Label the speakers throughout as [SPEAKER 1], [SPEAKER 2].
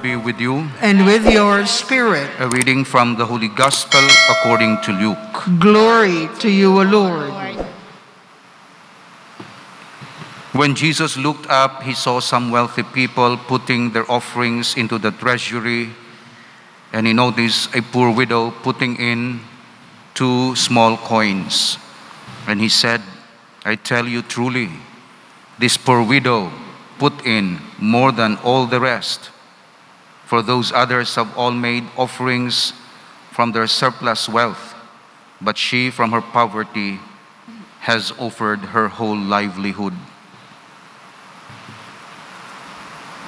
[SPEAKER 1] be with you.
[SPEAKER 2] And with your spirit.
[SPEAKER 1] A reading from the Holy Gospel according to Luke.
[SPEAKER 2] Glory to you, O Lord.
[SPEAKER 1] When Jesus looked up, he saw some wealthy people putting their offerings into the treasury, and he noticed a poor widow putting in 2 small coins. And he said, I tell you truly, this poor widow put in more than all the rest. For those others have all made offerings from their surplus wealth, but she from her poverty has offered her whole livelihood.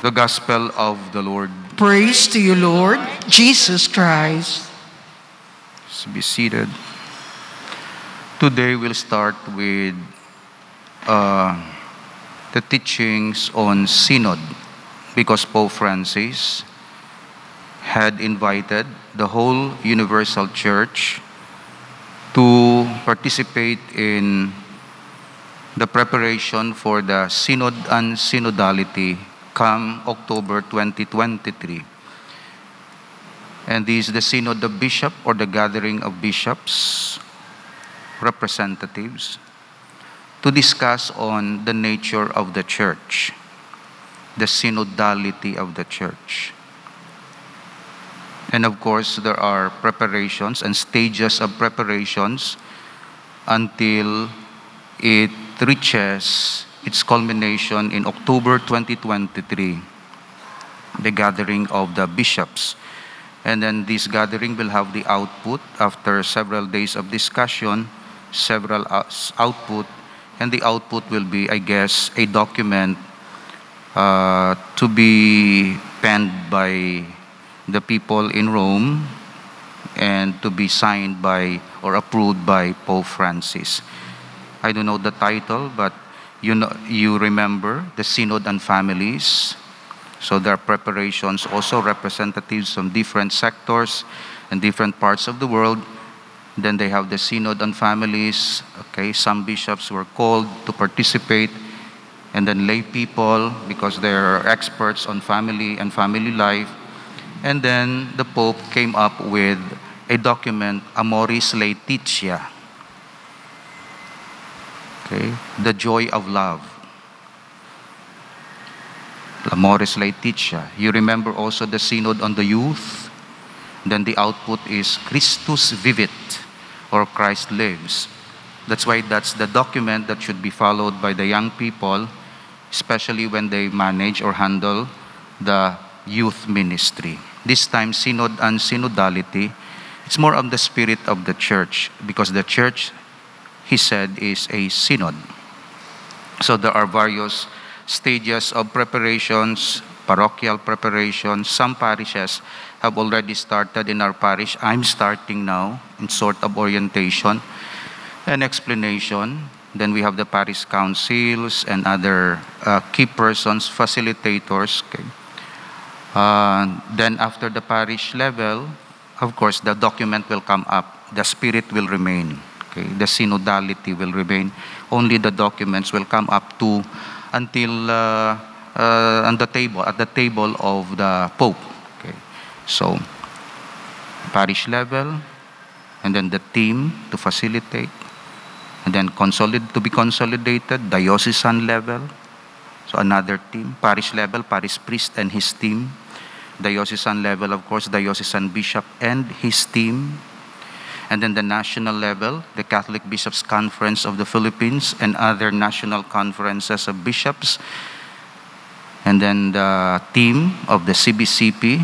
[SPEAKER 1] The Gospel of the Lord.
[SPEAKER 2] Praise to you, Lord Jesus Christ.
[SPEAKER 1] Let's be seated. Today we'll start with the teachings on Synod, because Pope Francis had invited the whole Universal Church to participate in the preparation for the Synod and Synodality come October 2023. And this is the Synod of Bishop, or the gathering of bishops, representatives, to discuss on the nature of the church, the synodality of the church. And of course, there are preparations and stages of preparations until it reaches its culmination in October 2023, the gathering of the bishops. And then this gathering will have the output after several days of discussion, several output, and the output will be, I guess, a document to be penned by the people in Rome and to be signed by or approved by Pope Francis. I don't know the title, but you remember the Synod and Families. So there are preparations, also representatives from different sectors and different parts of the world. Then they have the Synod on Families. Okay, some bishops were called to participate, and then lay people, because they are experts on family and family life. And then the Pope came up with a document, Amoris Laetitia. Okay, the joy of love. Amoris Laetitia. You remember also the Synod on the youth. Then the output is Christus Vivit, or Christ lives. That's why that's the document that should be followed by the young people, especially when they manage or handle the youth ministry. This time, Synod and Synodality, it's more of the spirit of the church, because the church, he said, is a synod. So there are various stages of preparations, parochial preparations. Some parishes have already started. In our parish, I'm starting now in sort of orientation and explanation. Then we have the parish councils and other key persons, facilitators. Okay. Then after the parish level, of course, the document will come up. The spirit will remain. Okay. The synodality will remain. Only the documents will come up to until on the table, at the table of the Pope. Okay. So, parish level, and then the team to facilitate, and then to be consolidated, diocesan level. So another team, parish level, parish priest and his team. Diocesan level, of course, diocesan bishop and his team. And then the national level, the Catholic Bishops' Conference of the Philippines and other national conferences of bishops. And then the team of the CBCP.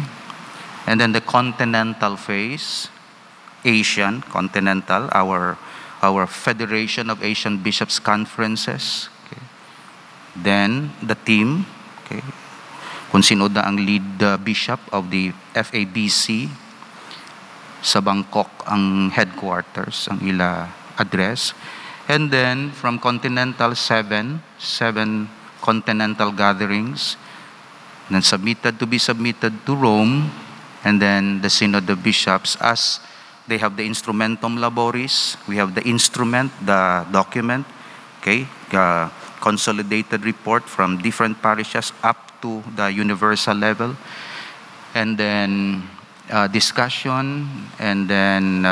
[SPEAKER 1] And then the continental phase, Asian, continental, our Federation of Asian Bishops' Conferences. Okay. Then the team, okay, kung sino na ang lead bishop of the FABC. Sa Bangkok ang headquarters, ang ila address. And then from continental, seven continental gatherings, then to be submitted to Rome, and then the Synod of Bishops, as they have the Instrumentum Laboris, we have the instrument, the document, okay, consolidated report from different parishes up to the universal level. and then discussion, and then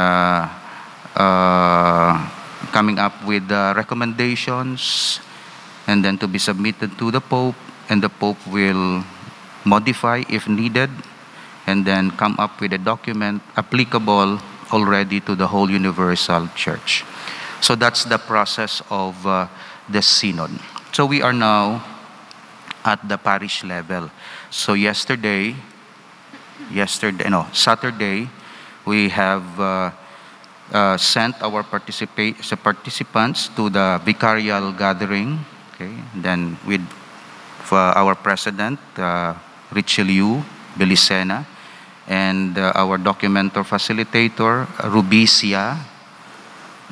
[SPEAKER 1] coming up with recommendations, and then to be submitted to the Pope, and the Pope will modify if needed, and then come up with a document applicable already to the whole universal church. So that's the process of the synod. So we are now at the parish level. So Saturday, we have sent our participants to the vicarial gathering. Okay, then with our president, Richelieu Belicena, and our documenter facilitator, Rubicia,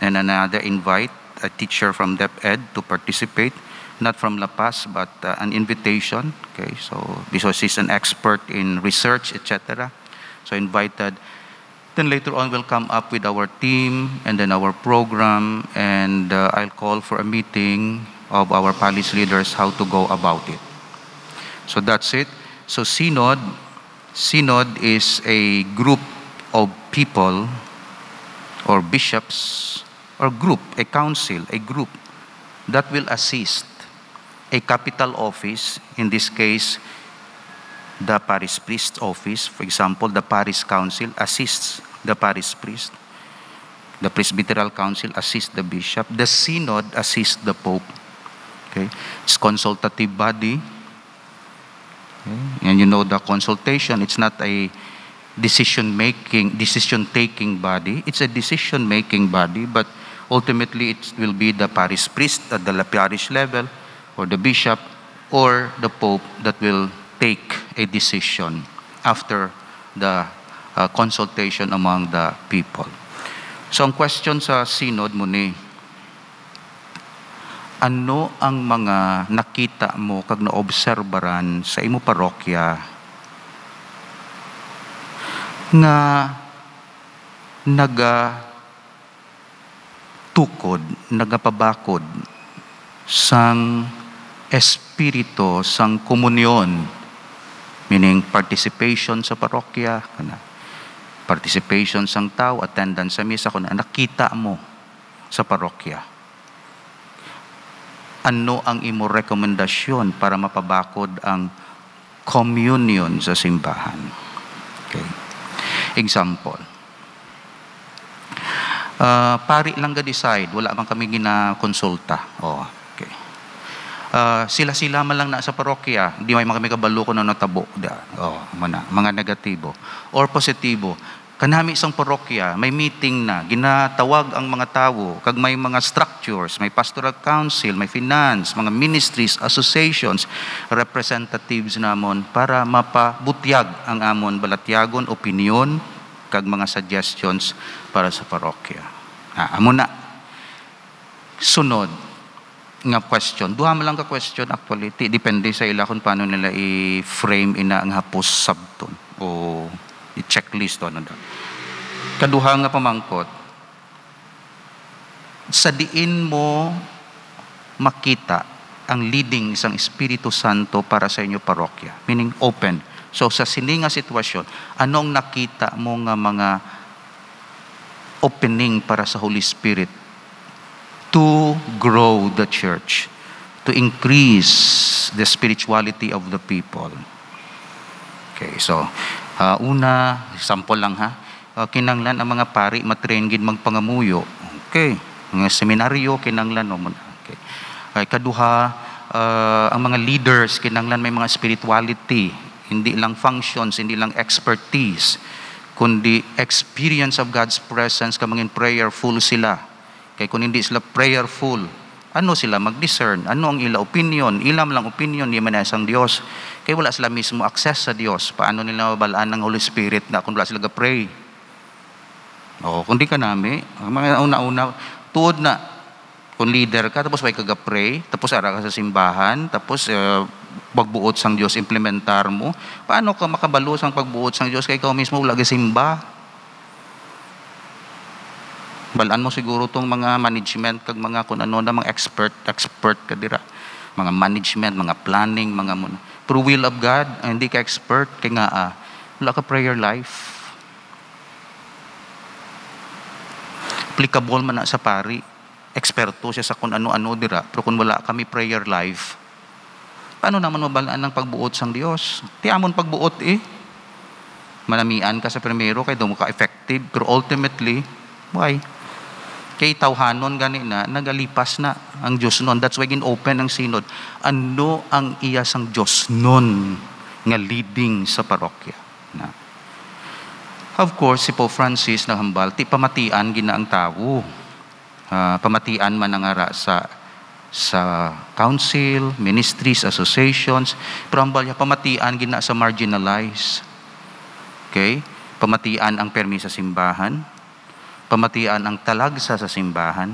[SPEAKER 1] and another invite, a teacher from DepEd to participate, not from La Paz, but an invitation. Okay, so because he's an expert in research, etc. So invited. Then later on, we'll come up with our team and then our program, and I'll call for a meeting of our parish leaders how to go about it. So that's it. So synod is a group of people or bishops or group, a council, a group that will assist a capital office, in this case, the parish priest office. For example, the parish council assists the parish priest. The presbyteral council assists the bishop. The synod assists the pope. Okay, it's consultative body. Okay. And you know the consultation, it's not a decision-taking body. It's a decision-making body, but ultimately it will be the parish priest at the parish level, or the bishop, or the pope that will take a decision after the consultation among the people. So ang question sa synod muni, ano ang mga nakita mo kag naobserbaran sa imo parokya nga nagatukod, nagapabakod sang espiritu sang komunyon, meaning participation sa parokya, participation sang tao, attendance sa misa, kung nakita mo sa parokya. Ano ang imo rekomendasyon para mapabakod ang communion sa simbahan? Okay. Example. Pari lang ga-decide, wala man kami gina-konsulta. Okay. Sila-sila man lang na sa parokya, di may kami kabalo ko na natabo. Mga negatibo. Or positibo. Kanami isang parokya, may meeting na, ginatawag ang mga tao, kag may mga structures, may pastoral council, may finance, mga ministries, associations, representatives namon para mapabutyag ang amon balatyagon, opinion, kag mga suggestions para sa parokya. Amo na. Sunod nga question. Duha man lang ka question actually. Depende sa ila kung paano nila i-frame ina ang hapos sabton o i-checklist o ano daw. Kaduha nga pamangkot, sa diin mo makita ang leading isang Espiritu Santo para sa inyo parokya, meaning open. So sa sini nga sitwasyon, anong nakita mo nga mga opening para sa Holy Spirit to grow the church, to increase the spirituality of the people? Okay, so una, sample lang kinanglan ang mga pari matrain gid magpangamuyo. Okay, mga seminaryo kinanglan no. Okay. Kaduha, ang mga leaders kinanglan may mga spirituality, hindi lang functions, hindi lang expertise, kundi experience of God's presence, kamangin prayerful sila. Kaya kung hindi sila prayerful, ano sila mag-discern? Ano ang ila opinion? Ilam lang opinion, di man isang Diyos. Kaya wala sila mismo access sa Diyos. Paano nila mabalaan ng Holy Spirit na kung wala sila ga-pray? Kung di ka nami, mga una-una, tuod na, kung leader ka, tapos may kaga-pray, tapos ara ka sa simbahan, tapos pagbuot sang Diyos, implementar mo. Paano ka makabalo sang pagbuot sang Diyos? Kaya ikaw mismo wala simba. Balaan mo siguro tong mga management kag mga kung ano na mga expert ka dira. Mga management, mga planning, mga muna. Pero will of God, hindi ka expert kay nga Wala ka prayer life. Applicable man na sa pari. Eksperto siya sa kung ano-ano dira. Pero kung wala kami prayer life, paano naman mabalaan ng pagbuot sang Dios? Ti amon pagbuot manamian ka sa primero kay do mo ka effective, pero ultimately why? Kay tawhanon gani na nagalipas na ang Dios nun. That's why gin-open ang synod. Ano ang iya sang Dios nun nga leading sa parokya na? Of course, si Pope Francis nahambal ti pamatian gina ang tawo. Pamatian man ang ara sa council, ministries, associations, pero ang balya pamatian gina sa marginalized. Okay? Pamatian ang permi sa simbahan, pamatian ang talagsa sa simbahan,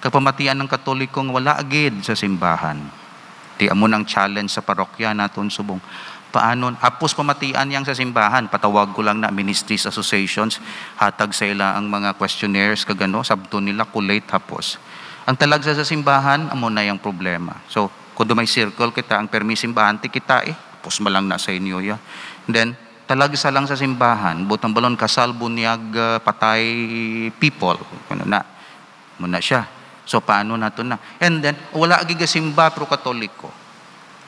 [SPEAKER 1] pamatian ng katolikong wala agid sa simbahan. Di amon ang challenge sa parokya naton subong. Paano? Hapos pamatian yang sa simbahan, patawag ko lang na ministries, associations, hatag sa ila ang mga questionnaires, kagano, sabto nila, kulate hapos. Ang talagsa sa simbahan, amo na yung problema. So, kung may circle kita, ang permi simbahan, ti kita hapos malang na sa inyo ya. Then, talagsa lang sa simbahan, butang balon kasal, bunyag, patay people. Ano na? Muna siya. So, paano nato na? And then, wala agiga simba pro katoliko.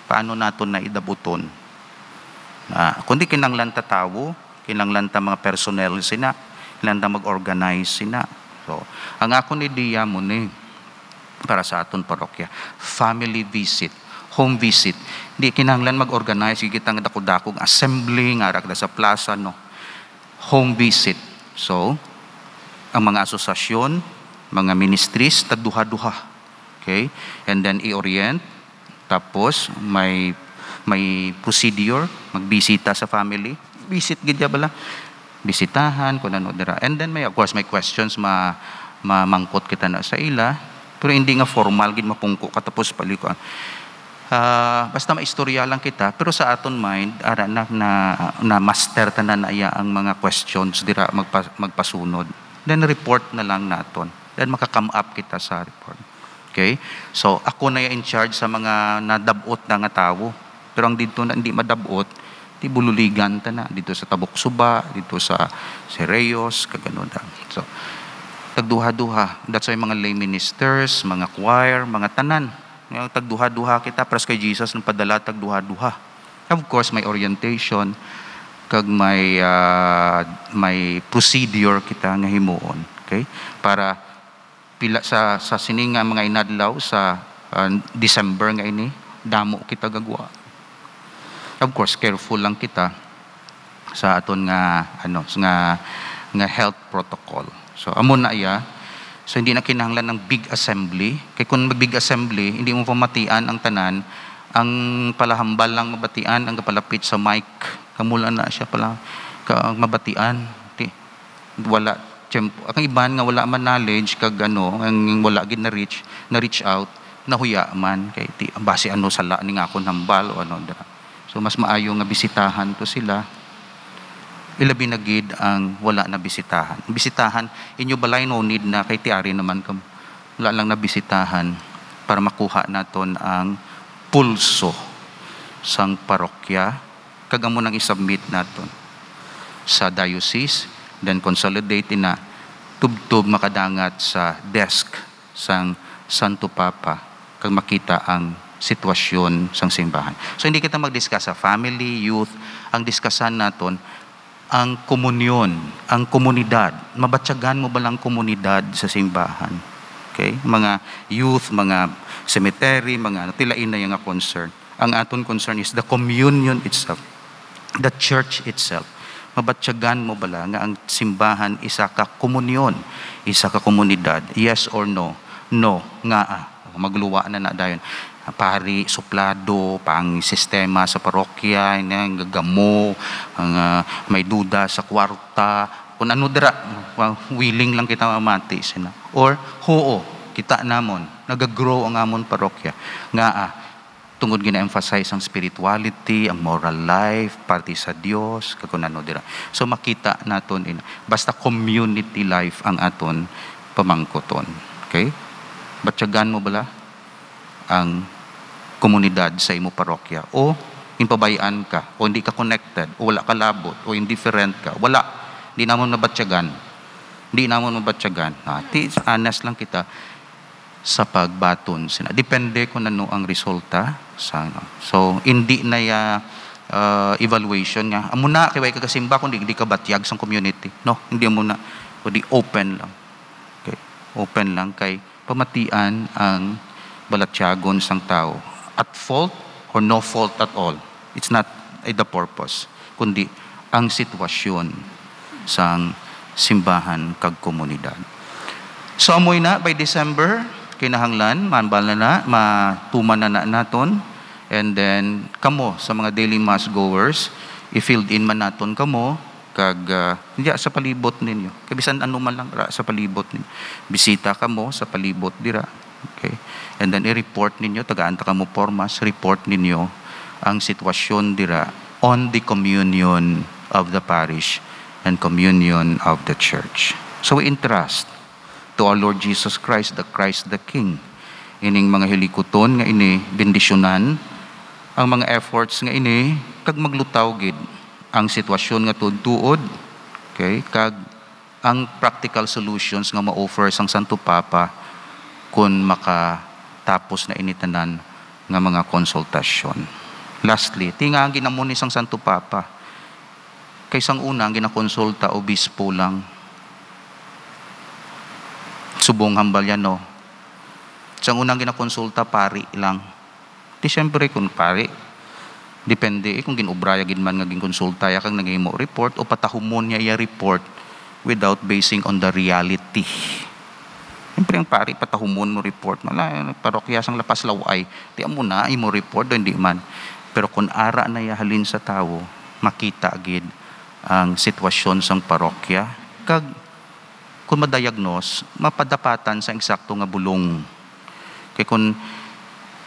[SPEAKER 1] Paano nato na idabuton? Kundi kinanglan ta tawo, kinanglan ta mga personnel sina, kinanglan ta mag-organize sina. So, ang akong ideya mo ni para sa aton parokya, family visit, home visit. Di kinanglan mag-organize gigitang dako-dakong assembly nga ra sa plaza no. Home visit. So, ang mga asosasyon, mga ministries tagduha-duha. Okay? And then i-orient, tapos may procedure, magbisita sa family. Visit gidya bala. Bisitahan kung ano dira. And then may of course may questions mamangkot kita na sa ila, pero hindi nga formal gid mapungko katapos palikuan. Basta maistorya lang kita, pero sa aton mind ara na master tanan na iya ang mga questions dira magpasunod. Then report na lang naton. Then maka-come up kita sa report. Okay? So ako na in charge sa mga nadabot na nga tawo. Pero ang dito na hindi madabot, di bululigan ta na dito sa Tabok Suba, dito sa Reyos, kagano da. So tagduha-duha. That's why mga lay ministers, mga choir, mga tanan. Yung tagduha-duha kita, pras kay Jesus ng padala tagduha-duha. Of course, may orientation, kag may procedure kita nga himuon. Okay? Para pila sa sininga mga inadlaw sa December nga ini, damo kita gagwa. Of course, careful lang kita sa aton nga health protocol. So amon na iya. So hindi na kinahanglan ng big assembly. Kay kung mag-big assembly, hindi mo pamatian ang tanan, ang palahambal lang mabatian ang kapalapit sa mic. Kamula na siya pala mabatian. Wala tempo. Ang iban nga wala man knowledge kag ang wala gid na reach out, nahuya man kay base sala ni nga akon hambal o dira. So mas maayo nga bisitahan to sila. Ilabi na gid ang wala na bisitahan. Bisitahan inyo balay no need na kay tiari naman kam. Wala lang na bisitahan para makuha naton ang pulso sang parokya kagamo nang isubmit naton sa diocese, then consolidate na tubtob makadangat sa desk sang Santo Papa kag makita ang sitwasyon sang simbahan. So hindi kita mag-discuss sa family, youth, ang diskusan naton ang komunyon, ang komunidad. Mabatyagan mo ba lang komunidad sa simbahan? Okay? Mga youth, mga cemetery, mga tilain na yung concern. Ang aton concern is the communion itself, the church itself. Mabatyagan mo ba lang nga ang simbahan isa ka komunyon, isa ka komunidad? Yes or no? No. Nga magluwa na dayon. Pari, suplado, pang sistema sa parokya, gagamo, may duda sa kwarta, kung ano dira, willing lang kita mamati sina. Or, kita namon, nagagrow ang amon parokya. Tungod gina-emphasize ang spirituality, ang moral life, parte sa Dios, kung ano dira. So makita naton, basta community life ang aton pamangkoton. Okay? Batyagan mo bala ang komunidad sa imo parokya o impabayaan ka, o hindi ka connected, o wala ka labot, o indifferent ka, wala. Hindi namon mabatyagan. Hindi namon mabatyagan. Honest lang kita sa pagbaton sina. Depende kung ano ang resulta sa ano. So, hindi na evaluation nga. Amo na, kaya ka kasimba, kung hindi ka batyag sa community. No, hindi mo na. Kundi open lang. Okay? Open lang kay pamatian ang balatyagon sang tao. At fault or no fault at all. It's not the purpose. Kundi ang sitwasyon sang simbahan kag komunidad. So, amoy na by December, kinahanglan, manbal na matuman na naton, and then kamo sa mga daily mass goers, i-filled in man naton kamo, kag sa palibot ninyo. Kabisan ano man lang sa palibot ninyo. Bisita kamo sa palibot dira. Okay? And then i-report ninyo, tagaan ta kamo pormas, report ninyo ang sitwasyon dira on the communion of the parish and communion of the church. So we entrust to our Lord Jesus Christ the King. Ining mga hilikuton nga ini bendisyonan ang mga efforts nga ini kag maglutaw gid ang sitwasyon nga tuod-tuod, okay, kag ang practical solutions nga ma-offer sang Santo Papa kun makatapos na initanan nga mga konsultasyon. Lastly, tinga ang ginamon ni sang Santo Papa. Kay sang una ang ginakonsulta obispo lang. Subong Hambalyano. Sang unang ginakonsulta pari lang. Di siyempre kung pari, depende kung ginubraya gid man nga ginkonsulta ya kang nagahimo report o patahumon niya iya report without basing on the reality. Siyempre ang pari patahumon mo report, mala parokya sang lapas laway, di amo na imo report do hindi man. Pero kung ara na ya halin sa tawo, makita gid ang sitwasyon sang parokya kag kung ma-diagnose, mapadapatan sa eksakto nga bulong. Kaya kung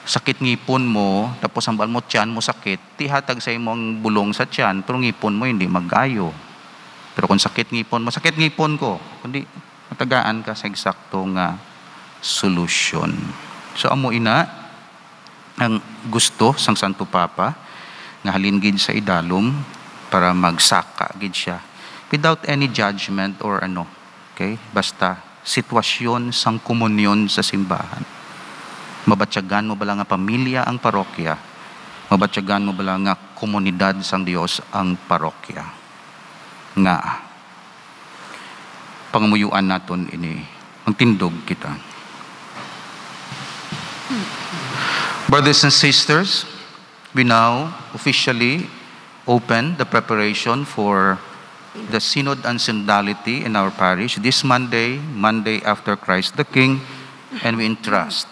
[SPEAKER 1] sakit ngipon mo, tapos ang mo tiyan mo sakit, tihatag sa imong bulong sa tiyan, pero ngipon mo hindi mag-ayo. Pero kung sakit ngipon ko, kundi matagaan ka sa eksakto nga solution. So amo ina, ang gusto sang Santo Papa, nga halin gid sa idalom, para magsaka gid siya, without any judgment or ano. Okay? Basta sitwasyon sang komunyon sa simbahan. Mabatyagan mo bala nga pamilya ang parokya. Mabatyagan mo bala nga komunidad sang Dios ang parokya. Nga pangamuyuan naton ini magtindog kita. Brothers and sisters, we now officially open the preparation for the Synod and Synodality in our parish this Monday after Christ the King, and we entrust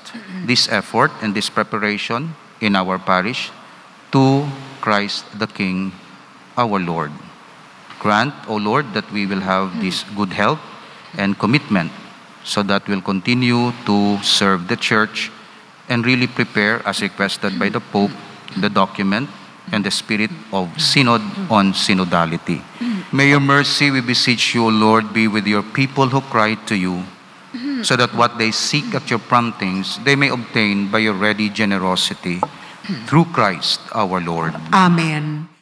[SPEAKER 1] this effort and this preparation in our parish to Christ the King, our Lord. Grant, O Lord, that we will have this good health and commitment so that we'll continue to serve the Church and really prepare, as requested by the Pope, the document and the spirit of Synod on Synodality. May your mercy, we beseech you, O Lord, be with your people who cry to you, so that what they seek at your promptings, they may obtain by your ready generosity, through Christ our Lord.
[SPEAKER 2] Amen.